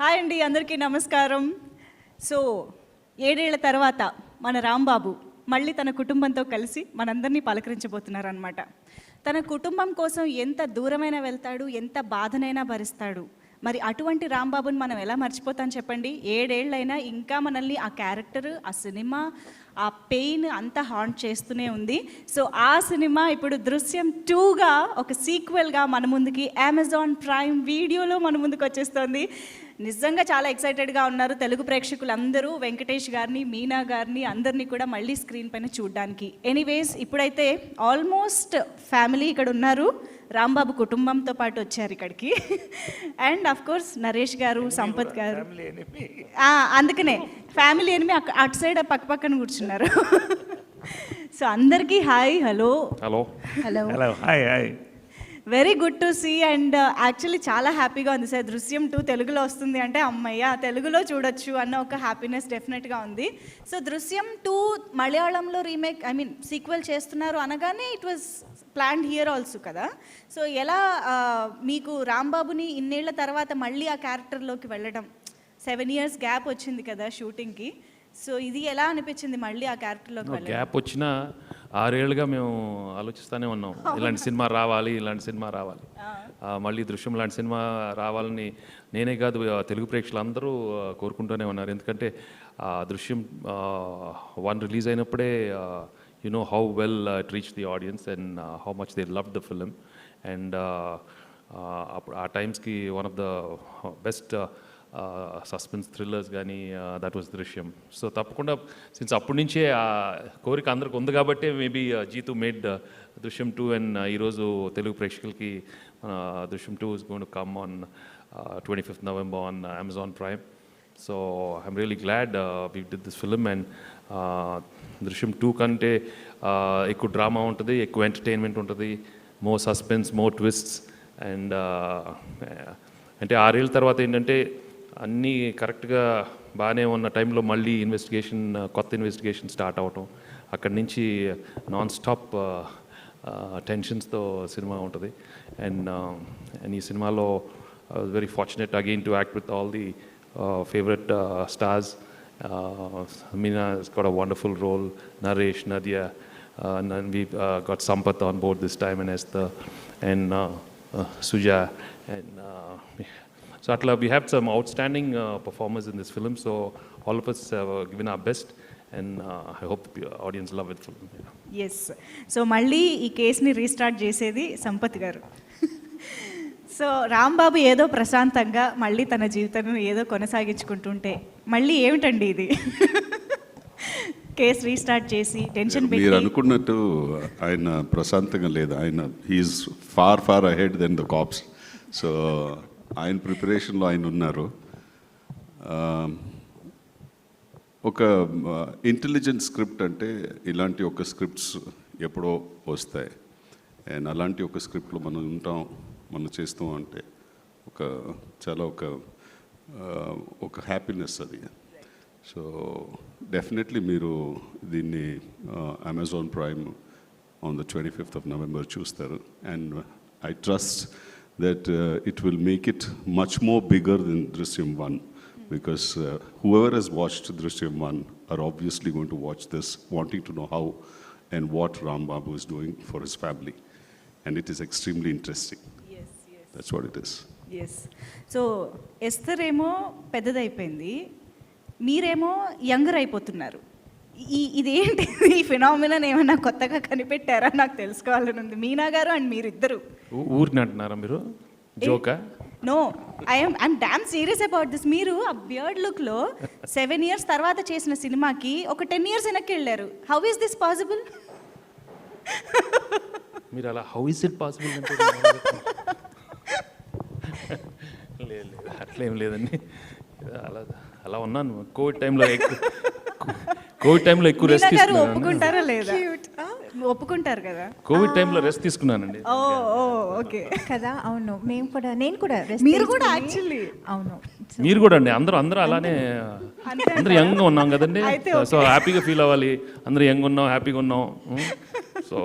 Hi అండి, అందరికీ నమస్కారం. సో 7 ఏళ్ల తర్వాత మన రాంబాబు మళ్ళీ తన కుటుంబంతో కలిసి మనందరినీ పలకరించబోతున్నారు అనమాట. తన కుటుంబం కోసం ఎంత దూరమైనా వెళ్తాడు, ఎంత బాధనైనా భరిస్తాడు. మరి అటువంటి రాంబాబుని మనం ఎలా మర్చిపోతాం చెప్పండి? 7 ఏళ్ళైనా ఇంకా మనల్ని ఆ క్యారెక్టర్, ఆ సినిమా, ఆ పెయిన్ అంతా హాంట్ చేస్తూనే ఉంది. సో ఆ సినిమా ఇప్పుడు దృశ్యం 2గా ఒక సీక్వెల్గా మన ముందుకి అమెజాన్ ప్రైమ్ వీడియోలో మన ముందుకు వచ్చేస్తుంది. నిజంగా చాలా ఎక్సైటెడ్గా ఉన్నారు తెలుగు ప్రేక్షకులందరూ. వెంకటేష్ గారిని, మీనా గారిని అందరినీ కూడా మళ్ళీ స్క్రీన్ పైన చూడడానికి. ఎనీవేస్, ఇప్పుడైతే ఆల్మోస్ట్ ఫ్యామిలీ ఇక్కడ ఉన్నారు. రాంబాబు కుటుంబంతో పాటు వచ్చారు ఇక్కడికి. అండ్ అఫ్ కోర్స్ నరేష్ గారు, సంపత్ గారు, అందుకనే ఫ్యామిలీ ఎనిమి అటు సైడ్ పక్క పక్కన కూర్చున్నారు. సో అందరికీ hi, hello hello hello hello hi hi. Very good to see. And actually చాలా హ్యాపీగా ఉంది సార్. దృశ్యం 2 తెలుగులో వస్తుంది అంటే అమ్మయ్య తెలుగులో చూడొచ్చు అన్న ఒక హ్యాపీనెస్ డెఫినెట్గా ఉంది. సో దృశ్యం 2 మలయాళంలో రీమేక్, ఐ మీన్ సీక్వెల్ చేస్తున్నారు అనగానే it was planned here also కదా. సో ఎలా మీకు రాంబాబుని ఇన్నేళ్ల తర్వాత మళ్ళీ ఆ క్యారెక్టర్లోకి వెళ్ళడం, 7 years గ్యాప్ వచ్చింది కదా షూటింగ్కి. సో ఇది ఎలా అనిపించింది మళ్ళీ ఆ క్యారెక్టర్లోకి వెళ్ళడం? గ్యాప్ వచ్చిన 6 ఏళ్ళుగా మేము ఆలోచిస్తూనే ఉన్నాం, ఇలాంటి సినిమా రావాలి, ఇలాంటి సినిమా రావాలి, మళ్ళీ దృశ్యం లాంటి సినిమా రావాలని నేనే కాదు తెలుగు ప్రేక్షకులు అందరూ కోరుకుంటూనే ఉన్నారు. ఎందుకంటే దృశ్యం 1 రిలీజ్ అయినప్పుడే you know how well it reach the audience and how much they love the film. And అప్పుడు ఆ టైమ్స్కి one of the best suspense thrillers కానీ దట్ వాజ్ దృశ్యం. సో తప్పకుండా సిన్స్ అప్పటి నుంచే ఆ కోరిక అందరికి ఉంది కాబట్టి మేబీ జీతు మేడ్ దృశ్యం 2. అండ్ ఈరోజు తెలుగు ప్రేక్షకులకి Drishyam 2 is going to come on 25th November on Amazon Prime. So I'm really glad we did this film. And Drishyam 2 కంటే ఎక్కువ డ్రామా ఉంటుంది, ఎక్కువ ఎంటర్టైన్మెంట్ ఉంటుంది, more suspense, more twists. And అంటే 6 ఏళ్ళ తర్వాత ఏంటంటే అన్నీ కరెక్ట్గా బాగానే ఉన్న టైంలో మళ్ళీ కొత్త ఇన్వెస్టిగేషన్ స్టార్ట్ అవటం, అక్కడి నుంచి నాన్ స్టాప్ టెన్షన్స్తో సినిమా ఉంటుంది. అండ్ ఈ సినిమాలో very fortunate again to act with all the favourite stars. Meena has got a wonderful role, Naresh, Nadia, and we've got Sampath on board this time, and Esther, and Suja, and so atla we have some outstanding performers in this film. So all of us have given our best, and I hope the audience love it. Yes. So మళ్ళీ ఈ కేసుని restart చేసేది సంపత్ గారు. So Rambabu ఏదో ప్రశాంతంగా మళ్ళీ తన జీవితాన్ని ఏదో కొనసాగించుకుంటుంటే మళ్ళీ ఏమిటండి ఇది? కేసు రీస్టార్ట్ చేసి టెన్షన్ పెట్టి. మీరు అనుకున్నట్టు ఆయన ప్రశాంతంగా లేదు. ఆయన he's far ahead than the cops. So ఆయన ప్రిపరేషన్లో ఆయన ఉన్నారు. ఒక ఇంటెలిజెంట్ స్క్రిప్ట్ అంటే ఇలాంటి ఒక స్క్రిప్ట్స్ ఎప్పుడో వస్తాయి. అండ్ అలాంటి ఒక స్క్రిప్ట్లో మనం ఉంటాం, మనం చేస్తాం అంటే చాలా ఒక హ్యాపీనెస్ అది. సో డెఫినెట్లీ మీరు దీన్ని Amazon prime on the 25th of November చూస్తారు. And I trust that it will make it much more bigger than Drishyam 1, because whoever has watched Drishyam 1 are obviously going to watch this wanting to know how and what Rambabu is doing for his family, and it is extremely interesting. Yes. That's what it is. Yes. So Esther ఏమో పెద్దదైపోయింది, మీరేమో younger అయిపోతున్నారు. ఇదేంటి ఈ phenomenon ఏమైనా కొత్తగా కనిపెట్టారా? నాకు తెలుసుకోవాలని ఉంది. మీనా గారు అండ్ మీరిద్దరు ఊరిని అంటున్నారా మీరు? జోకా? No, I'm damn serious about this. మీరు ఆ బియర్డ్ లుక్లో 7 years తర్వాత చేసిన సినిమాకి ఒక 10 years వెనక్కి వెళ్ళారు. How is this possible? మీరు అలా హౌ ఇస్ ఇట్ పాసిబుల్ అంటే లేదు అట్లేం లేదండి. అలా ఉన్నాను. కోవిడ్ టైంలో ఎక్కువ రెస్ట్ తీసుకున్నాను. ఒప్పుకుంటారా లేదా? ఒప్పుకుంటారు కదా. కోవిడ్ టైంలో రెస్ట్ తీసుకున్నానండి. ఓకే కదా. అవును, నేను కూడా మీరు కూడా యాక్చువల్లీ అవును. మీరు కూడా అండి. అందరూ అలానే అందరూ యంగ్గా ఉన్నాం కదండి. సో హ్యాపీగా ఫీల్ అవ్వాలి. అందరూ యంగ్ ఉన్నాం, హ్యాపీగా ఉన్నాం. So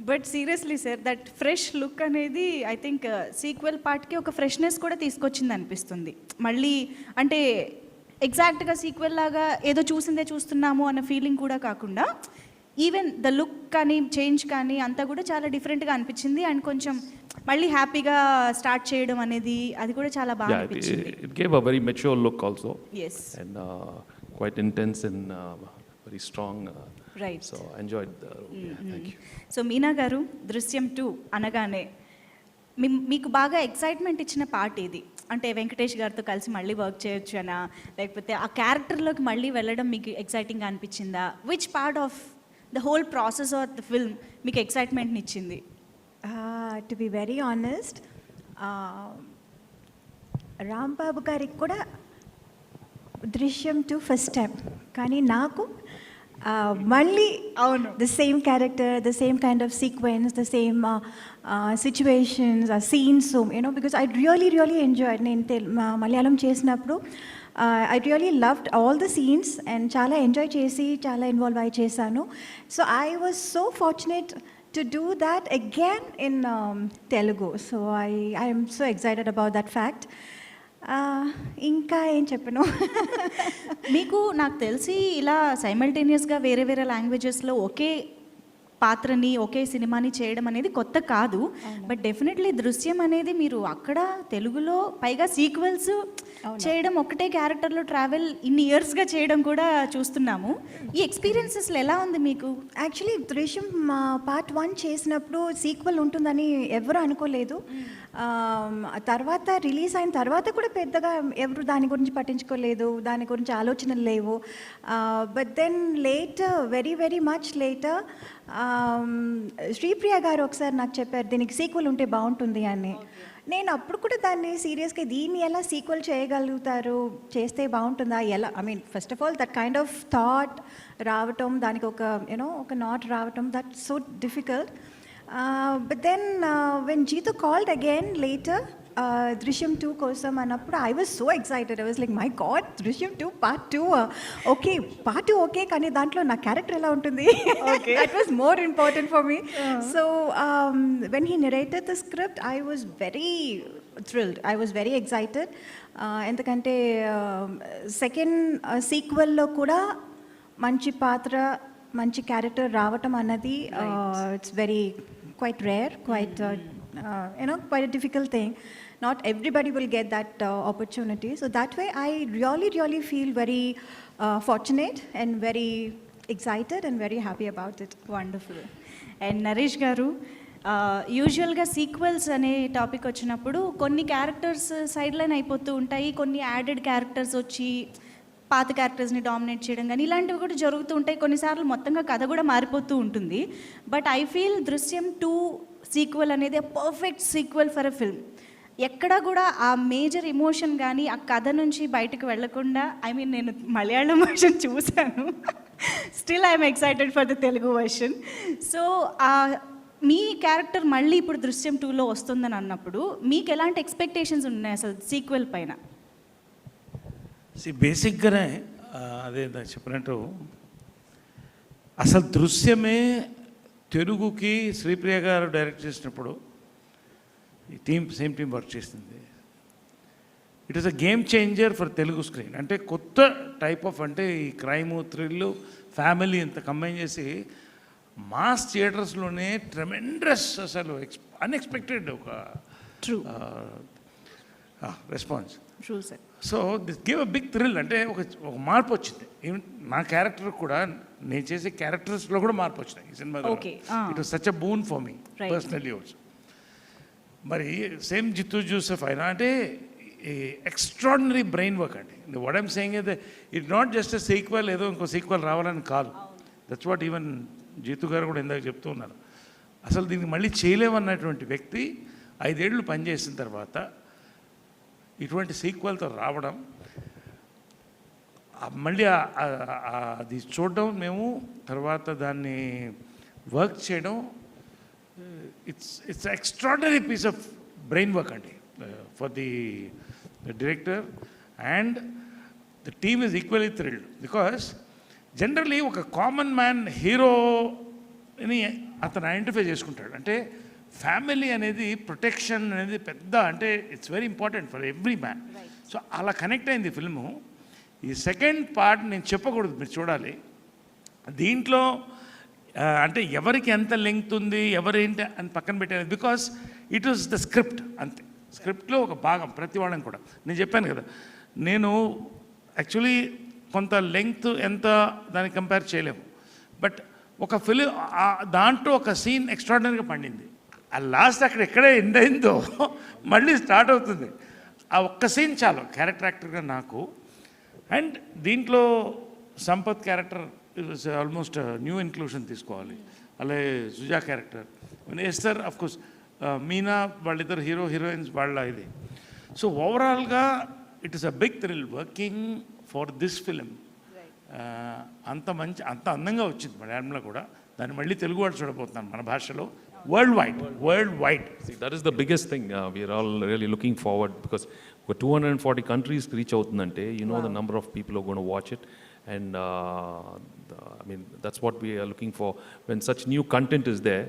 but seriously sir that fresh look అనేది ఐ థింక్ సీక్వెల్ పార్ట్కి ఒక ఫ్రెష్నెస్ కూడా తీసుకొచ్చింది అనిపిస్తుంది. మళ్ళీ అంటే ఎగ్జాక్ట్గా సీక్వెల్ లాగా ఏదో చూసిందే చూస్తున్నాము అన్న ఫీలింగ్ కూడా కాకుండా ఈవెన్ ద లుక్ కానీ చేంజ్ కానీ అంతా కూడా చాలా డిఫరెంట్గా అనిపించింది. అండ్ కొంచెం మళ్ళీ హ్యాపీగా స్టార్ట్ చేయడం అనేది అది కూడా చాలా బాగా అనిపించింది. It gave a very mature look also. Yes. And quite intense and very strong. Right. So I enjoyed the role. Yeah, thank you. So Meena గారు దృశ్యం 2 అనగానే మీకు బాగా ఎక్సైట్మెంట్ ఇచ్చిన పార్ట్ ఇది, అంటే వెంకటేష్ గారితో కలిసి మళ్ళీ వర్క్ చేయొచ్చు అనా, లేకపోతే ఆ క్యారెక్టర్లోకి మళ్ళీ వెళ్ళడం మీకు ఎక్సైటింగ్గా అనిపించిందా? Which part of the whole process of the film మీకు ఎక్సైట్మెంట్ని ఇచ్చింది? To be very honest, Rambabu గారికి కూడా దృశ్యం 2 ఫస్ట్ టైం, కానీ నాకు మళ్ళీ అవును the same character, the same kind of sequence, the same situations, scenes. So, you know, because I really enjoyed. నేను మలయాళం చేసినప్పుడు I really loved all the scenes and చాలా ఎంజాయ్ చేసి చాలా ఇన్వాల్వ్ అయ్యి చేశాను. So I was so fortunate to do that again in Telugu. So I am so excited about that fact. ఇంకా ఏం చెప్పను. మీకు నాకు తెలిసి ఇలా సైమల్టేనియస్గా వేరే వేరే లాంగ్వేజెస్లో ఒకే పాత్రని ఒకే సినిమాని చేయడం అనేది కొత్త కాదు. బట్ డెఫినెట్లీ దృశ్యం అనేది మీరు అక్కడ తెలుగులో పైగా సీక్వెల్స్ చేయడం, ఒకటే క్యారెక్టర్లో ట్రావెల్ ఇన్ని ఇయర్స్గా చేయడం కూడా చూస్తున్నాము. ఈ ఎక్స్పీరియన్సెస్లో ఎలా ఉంది మీకు? యాక్చువల్లీ దృశ్యం పార్ట్ 1 చేసినప్పుడు సీక్వెల్ ఉంటుందని ఎవరు అనుకోలేదు. తర్వాత రిలీజ్ అయిన తర్వాత కూడా పెద్దగా ఎవరు దాని గురించి పట్టించుకోలేదు, దాని గురించి ఆలోచనలు లేవు. But then later, very much later, Sripriya garu ఒకసారి నాకు చెప్పారు దీనికి సీక్వెల్ ఉంటే బాగుంటుంది అని. నేను అప్పుడు కూడా దాన్ని సీరియస్గా దీన్ని ఎలా సీక్వెల్ చేయగలుగుతారు, చేస్తే బాగుంటుందా ఎలా, I mean first of all that kind of thought రావటం, దానికి ఒక యూనో ఒక నాట్ రావటం, that so difficult. But then when Jeetu called again later, Drishyam 2 కోసం అన్నప్పుడు I was so excited. I was like, my God, Drishyam 2 part 2. Okay, part 2 okay, కానీ దాంట్లో నా క్యారెక్టర్ ఎలా ఉంటుంది? Okay. That was more important for me. So when he narrated the script, I was very thrilled. I was very excited. ఎందుకంటే second సీక్వెల్లో కూడా మంచి పాత్ర, మంచి క్యారెక్టర్ రావటం అన్నది it's very quite rare, quite you know, quite a difficult thing. Not everybody will get that opportunity. So that way I really feel very fortunate and very excited and very happy about it. Wonderful. And Naresh గారు, యూజువల్గా sequels అనే topic వచ్చినప్పుడు కొన్ని characters side line అయిపోతూ ఉంటాయి, కొన్ని added characters వచ్చి పాత క్యారెక్టర్స్ని డామినేట్ చేయడం కానీ ఇలాంటివి కూడా జరుగుతూ ఉంటాయి. కొన్నిసార్లు మొత్తంగా కథ కూడా మారిపోతూ ఉంటుంది. బట్ ఐ ఫీల్ దృశ్యం 2 సీక్వెల్ అనేది perfect sequel for a film. ఎక్కడ కూడా ఆ మేజర్ ఎమోషన్ కానీ ఆ కథ నుంచి బయటకు వెళ్లకుండా, ఐ మీన్ నేను మలయాళం వర్షన్ చూశాను, still I'm excited for the Telugu version. So me character మళ్ళీ ఇప్పుడు దృశ్యం 2లో వస్తుందని అన్నప్పుడు మీకు ఎలాంటి ఎక్స్పెక్టేషన్స్ ఉన్నాయి అసలు సీక్వెల్ పైన? బేసిక్గానే అదే చెప్పినట్టు అసలు దృశ్యమే తెలుగుకి శ్రీప్రియ గారు డైరెక్ట్ చేసినప్పుడు ఈ సేమ్ టీం వర్క్ చేసింది. It is a game changer for Telugu screen. అంటే కొత్త టైప్ ఆఫ్, అంటే ఈ క్రైము, థ్రిల్లు, ఫ్యామిలీ ఇంత కంబైన్ చేసి మాస్ థియేటర్స్లోనే ట్రెమెండస్, అసలు అన్ఎక్స్పెక్టెడ్ ఒక response. True sir. So this give a big thrill. అంటే ఒక మార్పు వచ్చింది. ఈవెన్ నా క్యారెక్టర్ కూడా, నేను చేసే క్యారెక్టర్స్లో కూడా మార్పు వచ్చినాయి ఈ cinema. It was such a boon for me personally also. మరి సేమ్ జిత్తు జోసెఫ్ అయినా అంటే ఎక్స్ట్రాడినరీ బ్రెయిన్ వర్క్ అండి. వాట్ ఐమ్ సేయింగ్ అయితే it not just a sequel, ఏదో ఇంకో సీక్వెల్ రావాలని కాదు. దట్స్ వాట్ ఈవెన్ జీతు గారు కూడా ఇందాక చెప్తూ ఉన్నారు. అసలు దీనికి మళ్ళీ చేయలేమన్నటువంటి వ్యక్తి 5 ఏళ్ళు పనిచేసిన తర్వాత ఇటువంటి సీక్వెల్తో రావడం, మళ్ళీ అది చూడడం, మేము తర్వాత దాన్ని వర్క్ చేయడం, it's extraordinary piece of brain work అండి for the director. And the team is equally thrilled because generally ఒక కామన్ మ్యాన్ హీరో అని అతను ఐడెంటిఫై చేసుకుంటాడు. అంటే ఫ్యామిలీ అనేది ప్రొటెక్షన్ అనేది పెద్ద, అంటే it's very important for every man. So అలా కనెక్ట్ అయింది ఫిల్ము. ఈ సెకండ్ పార్ట్ నేను చెప్పకూడదు, మీరు చూడాలి. దీంట్లో అంటే ఎవరికి ఎంత లెంగ్త్ ఉంది ఎవరేంటి అని పక్కన పెట్టాను, because it was the script అంతే. స్క్రిప్ట్లో ఒక భాగం ప్రతి వాళ్ళని కూడా నేను చెప్పాను కదా, నేను యాక్చువల్లీ కొంత లెంగ్త్ ఎంత దానికి కంపేర్ చేయలేము, బట్ ఒక ఫిలిం దాంట్లో ఒక సీన్ ఎక్స్ట్రాడినరీగా పండింది. ఆ లాస్ట్ అక్కడ ఎక్కడే ఎండ్ అయిందో మళ్ళీ స్టార్ట్ అవుతుంది. ఆ ఒక్క సీన్ చాలు క్యారెక్టర్ యాక్టర్గా నాకు. అండ్ దీంట్లో Sampath character it was almost new inclusion తీసుకోవాలి. అలాగే Suja character, Esther of course, Meena, వాళ్ళిద్దరు హీరో హీరోయిన్స్ వాళ్ళ ఇది. సో ఓవరాల్గా it is a big thrill working for this film. అంత మంచి, అంత అందంగా వచ్చింది మలయాళంలో కూడా. దాన్ని మళ్ళీ తెలుగు వాళ్ళు చూడబోతున్నాను మన భాషలో, world wide. See, that is the biggest thing. We are all really looking forward because for 240 countries reach outunante, you know, the number of people who are going to watch it, and I mean that's what we are looking for when such new content is there.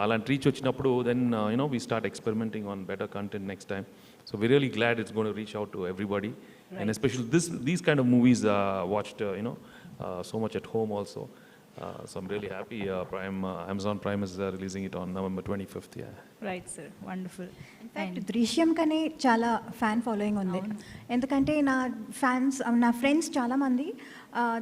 Alant reach vachinappudu, then you know, we start experimenting on better content next time. So we're really glad it's going to reach out to everybody, and especially these kind of movies watched you know so much at home also. So I'm really happy. Amazon Prime is releasing it on November 25th. Yeah. Right sir, wonderful. In fact Drishyam కనే చాలా fan following ఉంది. ఎందుకంటే నా friends చాలామంది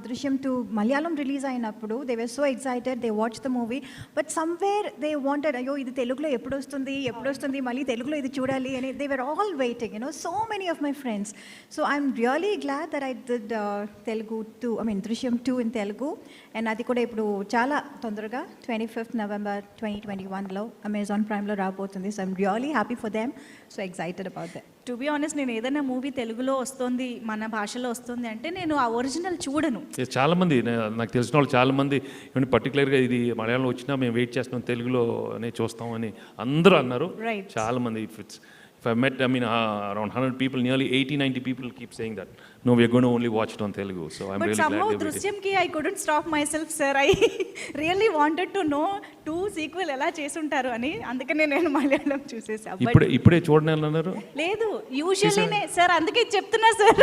దృశ్యం 2 Malayalam release అయినప్పుడు they were so excited, they watch the movie, but somewhere they wanted, అయ్యో ఇది తెలుగులో ఎప్పుడు వస్తుంది మళ్ళీ తెలుగులో ఇది చూడాలి అని. They were all waiting, you know, so many of my friends. So I'm really glad that I did Telugu 2, I mean దృశ్యం 2 ఇన్ తెలుగు. అండ్ అది కూడా ఇప్పుడు చాలా తొందరగా 25th November 2021లో అమెజాన్ ప్రైమ్లో రాబోతుంది. So I'm really happy for them, so excited about that. To be honest, నేను ఏదైనా movie తెలుగులో వస్తుంది, మన భాషలో వస్తుంది అంటే నేను ఆ ఒరిజినల్ చూడను. చాలా మంది నాకు తెలిసిన వాళ్ళు చాలా మంది ఏమంటే పర్టికులర్గా ఇది మలయాళంలో వచ్చినా మేము వెయిట్ చేస్తున్నాం తెలుగులోనే చూస్తాం అని అందరూ అన్నారు. Right. చాలా మంది if I met, I mean, around 100 people, nearly 80-90 people keep saying that, no, we are going to only watch it on Telugu. So I'm But really somehow glad they did. దృశ్యంకి I couldn't stop myself, sir. I really wanted to know 2 sequel ఎలా చేసుంటారు అని. అందుకనే నేను మలయాళం చూసేసా. ఇప్పుడే చూడని అన్నారు. లేదు, usually sir, అందుకే చెప్తున్నా సార్,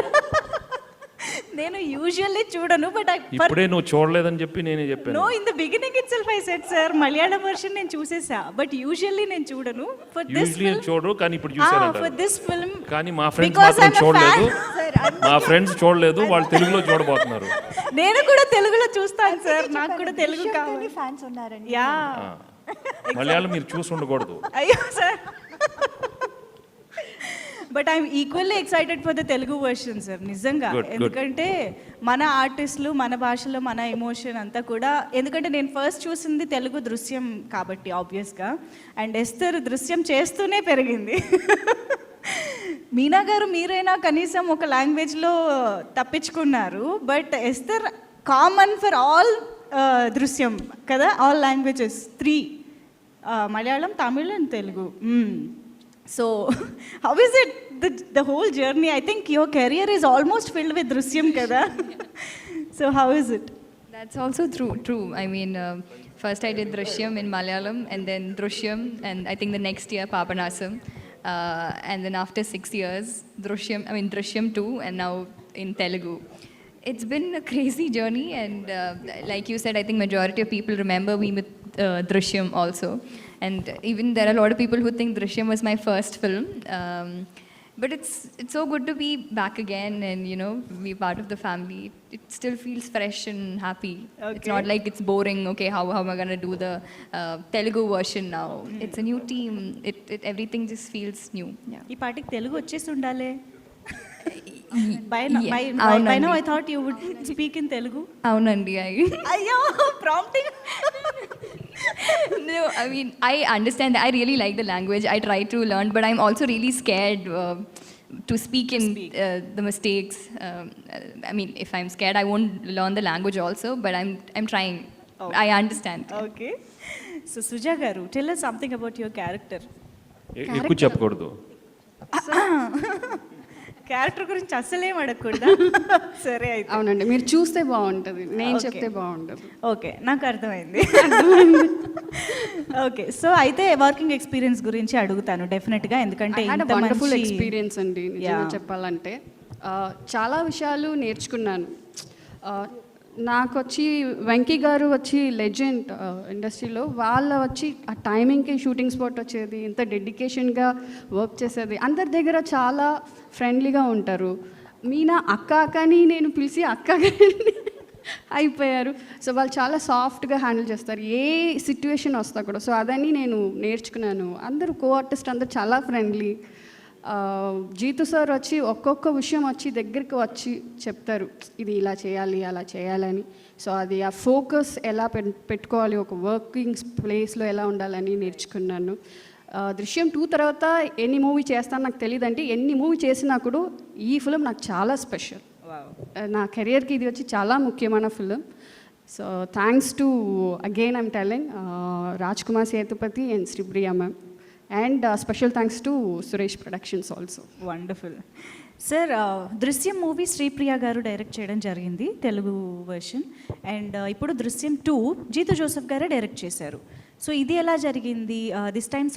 నేను యూజువల్లీ చూడను, బట్ ఇప్పుడే నువ్వు చూడలేదని చెప్పి నేనే చెప్పాను. No, in the beginning itself I said sir, Malayalam version నేను చూసేసా, బట్ యూజువల్లీ నేను చూడను. ఫర్ దిస్ యూజువల్లీ చూడరు, కానీ ఇప్పుడు చూసారంట. ఫర్ దిస్ ఫిల్మ్, కానీ మా ఫ్రెండ్స్ మాత్రం చూడలేదు. మా ఫ్రెండ్స్ చూడలేదు, వాళ్ళు తెలుగులో చూడబోతున్నారు. నేను కూడా తెలుగులో చూస్తాను సార్, నాకు కూడా తెలుగు కావాలి. ఫ్యాన్స్ ఉన్నారండి. యా, మలయాళం మీరు చూసి ఉండకూడదు. అయ్యో sir, but I'm equally excited for the Telugu version sir, నిజంగా. ఎందుకంటే మన ఆర్టిస్టులు, మన భాషలో మన ఎమోషన్ అంతా కూడా, ఎందుకంటే నేను ఫస్ట్ చూసింది తెలుగు దృశ్యం కాబట్టి ఆబ్వియస్గా, అండ్ ఎస్తర్ దృశ్యం చేస్తూనే పెరిగింది. మీనా గారు మీరైనా కనీసం ఒక లాంగ్వేజ్లో తప్పించుకున్నారు, but Esther common for all Drishyam కదా, all languages 3, Malayalam, Tamil and Telugu. So how is it the whole journey? I think your career is almost filled with Drishyam kada. So how is it? That's also true. I mean, first I did Drishyam in Malayalam, and then Drishyam, and I think the next year Papanasam, and then after 6 years Drishyam 2, and now in Telugu. It's been a crazy journey, and like you said, I think majority of people remember me with Drishyam also. And even there are a lot of people who think Drishyam was my first film. But it's so good to be back again and, you know, be part of the family. It still feels fresh and happy. Okay. It's not like it's boring, okay, how am I going to do the Telugu version now? It's a new team. Everything just feels new. Yeah. ఈ పాటికి తెలుగు వచ్చేసి ఉండాలి. By అవునండి. now I thought you would speak in Telugu. అవునండి. అయ్యో, prompting. No, I mean, I understand. I really like the language. I try to learn, but I'm also really scared to speak in the mistakes. I mean, if I'm scared, I won't learn the language also, but I'm trying. Okay. I understand. Okay. So Suja garu, tell us something about your character. ఎక్కువ చెప్పకూడదు. Character గురించి అస్సలేం అడగకూడదా? సరే అయితే. అవునండి, మీరు చూస్తే బాగుంటుంది, నేను చెప్తే బాగుంటుంది. ఓకే, నాకు అర్థమైంది. ఓకే, సో అయితే వర్కింగ్ ఎక్స్పీరియన్స్ గురించి అడుగుతాను డెఫినెట్గా, ఎందుకంటే ఇంత వండర్ఫుల్ మంచి ఎక్స్పీరియన్స్ అండి నిజంగా Yeah. చెప్పాలంటే. చాలా విషయాలు నేర్చుకున్నాను. నాకు వచ్చి వెంకీ గారు వచ్చి లెజెండ్ ఇండస్ట్రీలో, వాళ్ళ వచ్చి ఆ టైమింగ్కి షూటింగ్ స్పాట్ వచ్చేది, ఇంత డెడికేషన్గా వర్క్ చేసేది, అందరి దగ్గర చాలా ఫ్రెండ్లీగా ఉంటారు. మీనా అక్క అక్కని నేను పిలిచి అక్క అయిపోయారు. సో వాళ్ళు చాలా సాఫ్ట్గా హ్యాండిల్ చేస్తారు ఏ సిచ్యువేషన్ వస్తా కూడా. సో అదని నేను నేర్చుకున్నాను. అందరూ కో ఆర్టిస్ట్ అందరూ చాలా ఫ్రెండ్లీ. జీతు సార్ వచ్చి ఒక్కొక్క విషయం వచ్చి దగ్గరికి వచ్చి చెప్తారు, ఇది ఇలా చేయాలి అలా చేయాలని. సో అది ఆ ఫోకస్ ఎలా పెట్టుకోవాలి, ఒక వర్కింగ్ ప్లేస్లో ఎలా ఉండాలని నేర్చుకున్నాను. దృశ్యం 2 తర్వాత ఎన్ని మూవీ చేస్తాను నాకు తెలియదండి. ఎన్ని మూవీ చేసినా కూడా ఈ ఫిలిం నాకు చాలా స్పెషల్. నా కెరియర్కి ఇది వచ్చి చాలా ముఖ్యమైన film. So thanks to again I'm telling Raj Kumar Sethupathi and Sripriya ma'am. And special thanks to Suresh Productions also. Wonderful sir. దృశ్యం మూవీ శ్రీప్రియ గారు డైరెక్ట్ చేయడం జరిగింది, తెలుగు వర్షన్. అండ్ ఇప్పుడు దృశ్యం 2 జీతు జోసెఫ్ గారే డైరెక్ట్ చేశారు. సో ఇది ఎలా జరిగింది? దిస్ టైమ్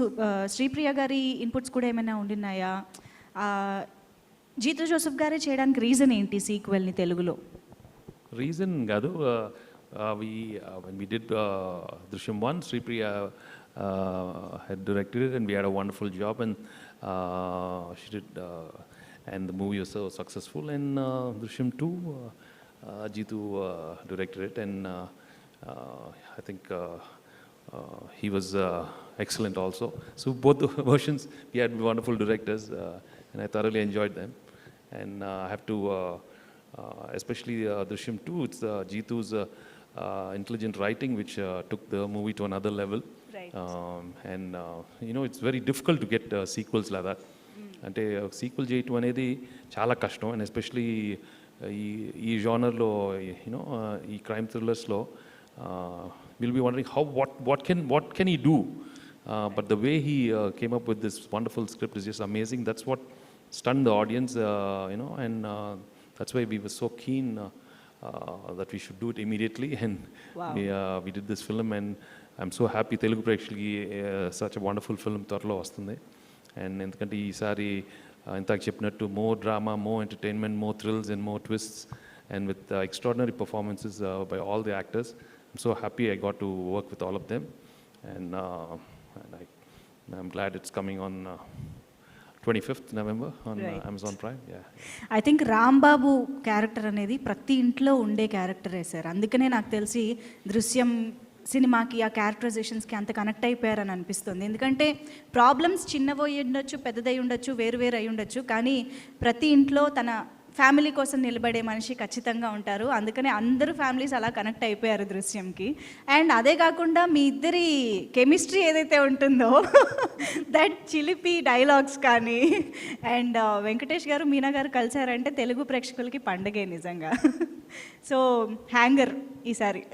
శ్రీప్రియ గారి ఇన్పుట్స్ కూడా ఏమైనా ఉండినాయా? జీతు జోసెఫ్ గారే చేయడానికి రీజన్ ఏంటి సీక్వెల్ని తెలుగులో? రీజన్ కాదు, when we did Drishyam 1, Sripriya had directed it and we had a wonderful job, and she did, and the movie was so successful. And Drishyam 2, Jeetu directed it, and I think he was excellent also. So both the versions, we had wonderful directors, and I thoroughly enjoyed them. And I have to, especially Drishyam 2, it's Jeetu's intelligent writing which took the movie to another level. Right. And you know, it's very difficult to get sequels like that. అంటే sequel చేయటం అనేది చాలా కష్టం, and especially ఈ జానర్లో, you know ఈ crime థ్రిల్లర్స్లో will be wondering how what can he do, but the way he came up with this wonderful script is just amazing. That's what stunned the audience, you know, and that's why we were so keen that we should do it immediately, and Wow. we did this film, and I'm so happy Telugu ప్రేక్షకులకి such a wonderful film త్వరలో వస్తుంది. And ఎందుకంటే ఈసారి ఇంతకు చెప్పినట్టు more drama, more entertainment, more thrills and more twists, and with extraordinary performances by all the actors. I'm so happy I got to work with all of them, and I'm glad it's coming on 25th November on Right. Amazon Prime. Yeah. I think Rambabu character అనేది ప్రతి ఇంట్లో ఉండే క్యారెక్టరే sir. అందుకనే నాకు తెలిసి దృశ్యం సినిమాకి ఆ క్యారెక్టరైజేషన్స్కి అంత కనెక్ట్ అయిపోయారని అనిపిస్తుంది. ఎందుకంటే ప్రాబ్లమ్స్ చిన్నవి ఉండొచ్చు, పెద్దదై ఉండొచ్చు, వేరు వేరు అయి ఉండొచ్చు, కానీ ప్రతి ఇంట్లో తన ఫ్యామిలీ కోసం నిలబడే మనిషి ఖచ్చితంగా ఉంటారు. అందుకనే అందరూ ఫ్యామిలీస్ అలా కనెక్ట్ అయిపోయారు దృశ్యంకి. అండ్ అదే కాకుండా మీ ఇద్దరి కెమిస్ట్రీ ఏదైతే ఉంటుందో దట్ చిలిపి డైలాగ్స్ కానీ, అండ్ వెంకటేష్ గారు మీనా గారు కలిసారంటే తెలుగు ప్రేక్షకులకి పండగే నిజంగా. సో హ్యాంగర్ ఈసారి.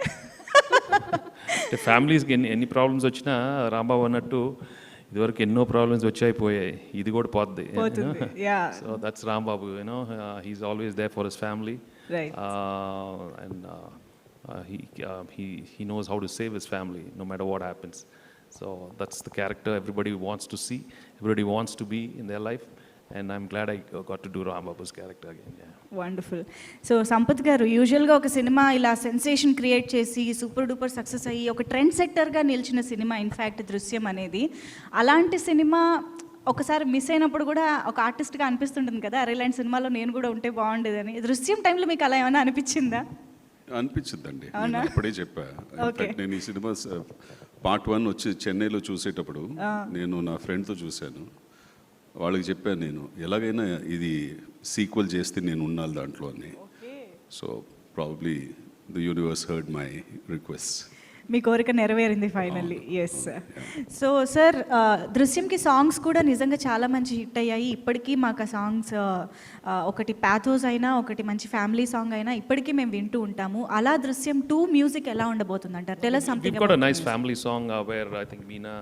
అంటే ఫ్యామిలీస్కి ఎన్ని ప్రాబ్లమ్స్ వచ్చినా రాంబాబు అన్నట్టు ఇదివరకు ఎన్నో ప్రాబ్లమ్స్ వచ్చాయిపోయాయి, ఇది కూడా పోద్ది. పోతుంది. Yeah. So that's Rambabu, you know he's always there for his family, Right. And he knows how to save his family no matter what happens. So that's the character everybody wants to see, everybody wants to be in their life, and I'm glad I got to do Rambabu's character again. Yeah. Wonderful. So Sampath గారు, యూజువల్గా ఒక cinema ఇలా sensation create చేసి super duper success అయ్యి ఒక trend సెక్టర్గా నిలిచిన cinema in fact దృశ్యం అనేది. అలాంటి సినిమా ఒకసారి మిస్ అయినప్పుడు కూడా ఒక ఆర్టిస్ట్గా అనిపిస్తుంటుంది కదా, అరే ఇలాంటి సినిమాలో నేను కూడా ఉంటే బాగుండేదని. దృశ్యం టైంలో మీకు అలా ఏమైనా అనిపించిందా? అనిపించిందండి, నేను అప్పుడే చెప్పా. ఇన్ఫాక్ట్ నేను ఈ సినిమా పార్ట్ 1 వచ్చి చెన్నైలో చూసేటప్పుడు నేను నా ఫ్రెండ్తో చూశాను. వాళ్ళకి చెప్పాను, నేను ఎలాగైనా ఇది సీక్వెల్ చేస్తే నేను ఉండాలి దాంట్లో అని. So probably the universe heard my request. మీ కోరిక నెరవేరింది ఫైనల్లీ. ఎస్. సో సార్, దృశ్యంకి సాంగ్స్ కూడా నిజంగా చాలా మంచి హిట్ అయ్యాయి. ఇప్పటికీ మాకు ఆ సాంగ్స్ ఒకటి ప్యాథోస్ అయినా, ఒకటి మంచి ఫ్యామిలీ సాంగ్ అయినా ఇప్పటికీ మేము వింటూ ఉంటాము. అలా దృశ్యం 2 మ్యూజిక్ ఎలా ఉండబోతుంది అంటారు? Tell us something We've got a about nice music. family song where I think Meena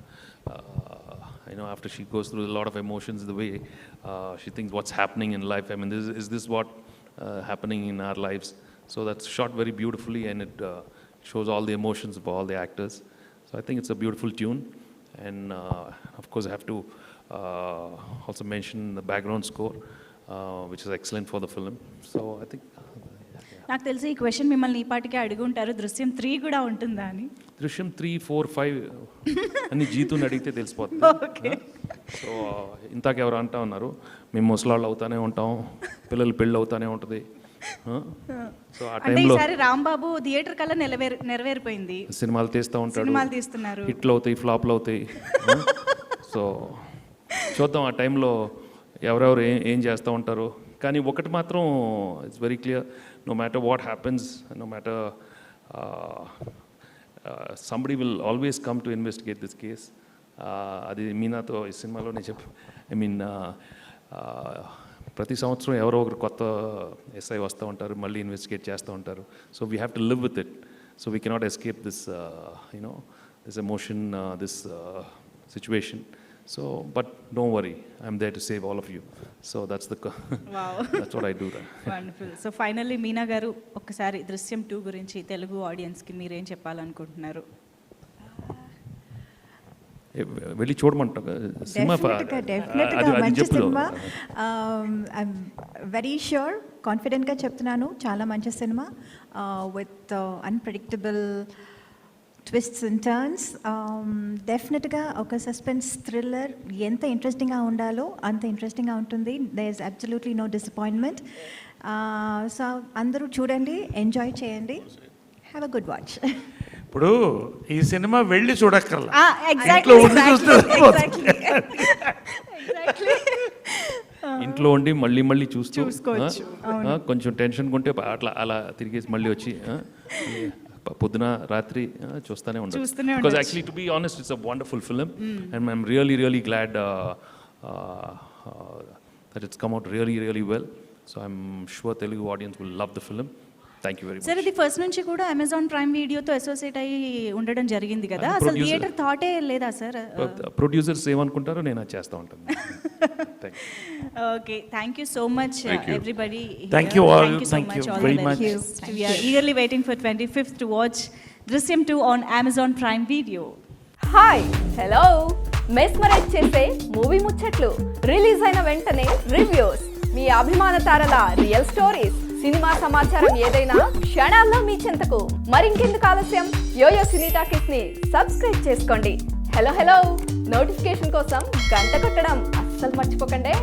you know, after she goes through a lot of emotions, the way she thinks what's happening in life. I mean, is this what happening in our lives? So that's shot very beautifully, and it shows all the emotions of all the actors. So I think it's a beautiful tune, and of course I have to also mention the background score, which is excellent for the film. So I think నాకు తెలిసి ఈ question మిమ్మల్ని ఈ పాటికే అడుగుంటారు, దృశ్యం 3 కూడా ఉంటుందా అని. దృశ్యం 3, 4, 5 అన్ని జీతుని అడిగితే తెలిసిపోతుంది. సో ఇంతాక ఎవరు అంటా ఉన్నారు, మేము ముసలాళ్ళు అవుతానే ఉంటాం, పిల్లలు పెళ్ళి అవుతానే ఉంటుంది. సో ఆ అంటే టైంలో ఈసారి రాంబాబు థియేటర్ కల్లా నెరవేరిపోయింది. సినిమాలు తీస్తూ ఉంటాడు, సినిమాలు తీస్తున్నారు, హిట్లు అవుతాయి, ఫ్లాప్లు అవుతాయి. సో చూద్దాం ఆ టైంలో ఎవరెవరు ఏం చేస్తూ ఉంటారు. కానీ ఒకటి మాత్రం it's very clear, no matter what happens, no matter somebody will always come to investigate this case. అది మీనాతో ఈ సినిమాలోనే ఐ మీన్ ప్రతి సంవత్సరం ఎవరో ఒకరు కొత్త ఎస్ఐ వస్తూ ఉంటారు, మళ్ళీ ఇన్వెస్టిగేట్ చేస్తూ ఉంటారు. So we have to live with it. So we cannot escape this you know this emotion, this situation. So, but don't worry, I'm there to save all of you. So that's that's what I do then. Wonderful. So finally Meena గారు, ఒక్కసారి దృశ్యం 2 గురించి తెలుగు ఆడియన్స్కి మీరేం చెప్పాలనుకుంటున్నారు? వెళ్ళి చూడమంటాం cinema. డెఫినెట్గా మంచి సినిమా. ఐఎమ్ వెరీ ష్యూర్, కాన్ఫిడెంట్గా చెప్తున్నాను, చాలా మంచి cinema with unpredictable twists and turns. డెఫినెట్గా ఒక సస్పెన్స్ థ్రిల్లర్ ఎంత ఇంట్రెస్టింగ్గా ఉండాలో అంత ఇంట్రెస్టింగ్గా ఉంటుంది. There is absolutely no disappointment. So అందరూ చూడండి, ఎంజాయ్ చేయండి, హ్యావ్ అ గుడ్ వాచ్. ఇప్పుడు ఈ సినిమా వెళ్ళి చూడక్కర్లా, ఎగ్జాక్ట్లీ, ఇంట్లో ఉండి చూస్తే ఇంట్లో ఉండి మళ్ళీ చూసుకోవచ్చు. కొంచెం టెన్షన్ ఉంటే అలా తిరిగేసి మళ్ళీ వచ్చి పొద్దున రాత్రి చూస్తూనే ఉండదు. Because actually to be honest it's a wonderful film, and I'm really glad that it's come out really well. So I'm sure Telugu audience will love the film. Thank you very much. Sir, ఇది first నుంచి కూడా Amazon prime వీడియోతో associate అయ్యి ఉండడం జరిగింది కదా, అసలు theatre థాటే లేదా సార్? ప్రొడ్యూసర్స్ ఏమనుకుంటారో నేను అది చేస్తూ ఉంటాను. Okay, thank you so much everybody. Thank you all. Thank you very much. We are eagerly waiting for 25th to watch Drishyam 2 on Amazon Prime Video. Hi, hello, mesmerise చేసే movie ముచ్చట్లు, release అయిన వెంటనే reviews, మీ అభిమాన తారల real stories, cinema సమాచారం ఏదైనా క్షణాల్లో మీ చెంతకు. మరింకెందుకు ఆలస్యం, యోయో సినీ టాకీస్ ని సబ్స్క్రైబ్ చేసుకోండి. హలో, నోటిఫికేషన్ కోసం గంట కొట్టడం అస్సలు మర్చిపోకండి.